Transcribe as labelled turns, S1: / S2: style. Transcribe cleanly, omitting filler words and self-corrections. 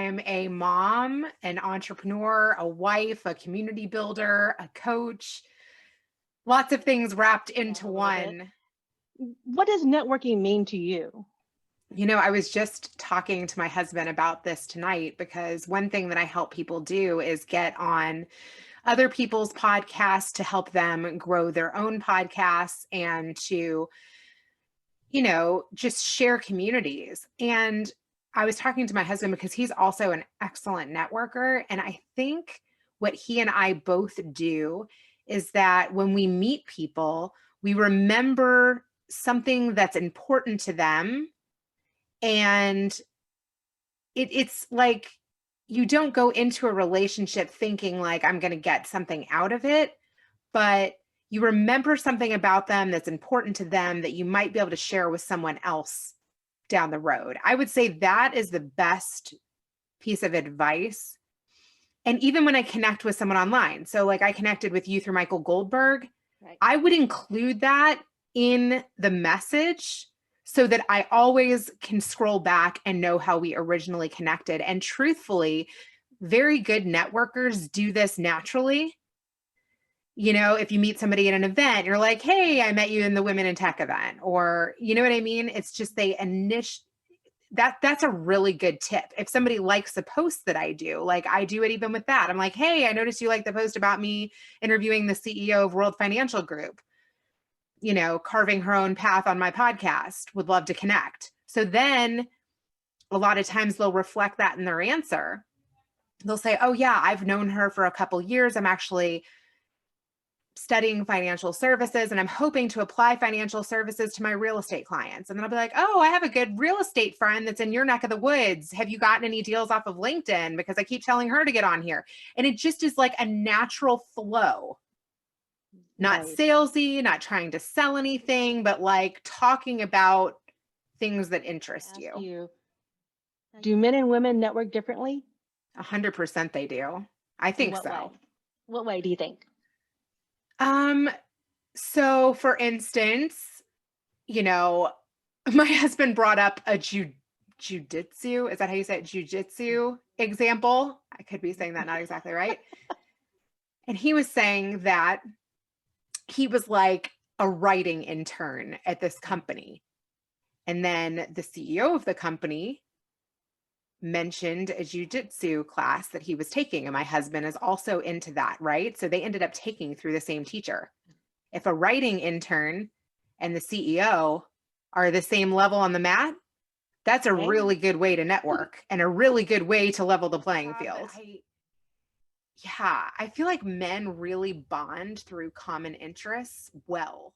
S1: I'm a mom, an entrepreneur, a wife, a community builder, a coach, lots of things wrapped into
S2: A little bit.
S1: one.
S2: What does networking mean to you?
S1: I was just talking to my husband about this tonight because one thing that I help people do is get on other people's podcasts to help them grow their own podcasts and to, just share communities. And I was talking to my husband because he's also an excellent networker. And I think what he and I both do is that when we meet people, we remember something that's important to them. And it's like you don't go into a relationship thinking like I'm going to get something out of it, but you remember something about them that's important to them that you might be able to share with someone else down the road. I would say that is the best piece of advice. And even when I connect with someone online, so like I connected with you through Michael Goldberg,
S2: Right.
S1: I would include that in the message so that I always can scroll back and know how we originally connected. And truthfully, very good networkers do this naturally. If you meet somebody at an event, you're like, hey, I met you in the Women in Tech event, or you know what I mean? It's just that's a really good tip. If somebody likes a post that I do, like I do it even with that. I'm like, hey, I noticed you like the post about me interviewing the CEO of World Financial Group, carving her own path on my podcast, would love to connect. So then a lot of times they'll reflect that in their answer. They'll say, oh yeah, I've known her for a couple years. I'm actually studying financial services and I'm hoping to apply financial services to my real estate clients. And then I'll be like, oh, I have a good real estate friend that's in your neck of the woods. Have you gotten any deals off of LinkedIn? Because I keep telling her to get on here. And it just is like a natural flow, not
S2: Right.
S1: salesy, not trying to sell anything, but like talking about things that interest
S2: Ask
S1: you.
S2: you, do men and women network differently?
S1: 100% they do. I
S2: In
S1: think
S2: what way?
S1: so.
S2: What way do you think?
S1: Um, so for instance, my husband brought up a jujitsu. Is that how you say it? Jujitsu example. I could be saying that not exactly right. And he was saying that he was like a writing intern at this company. And then the CEO of the company mentioned a jujitsu class that he was taking. And my husband is also into that, right? So they ended up taking through the same teacher. If a writing intern and the CEO are the same level on the mat, that's a
S2: Right.
S1: really good way to network and a really good way to level the playing field. I feel like men really bond through common interests well.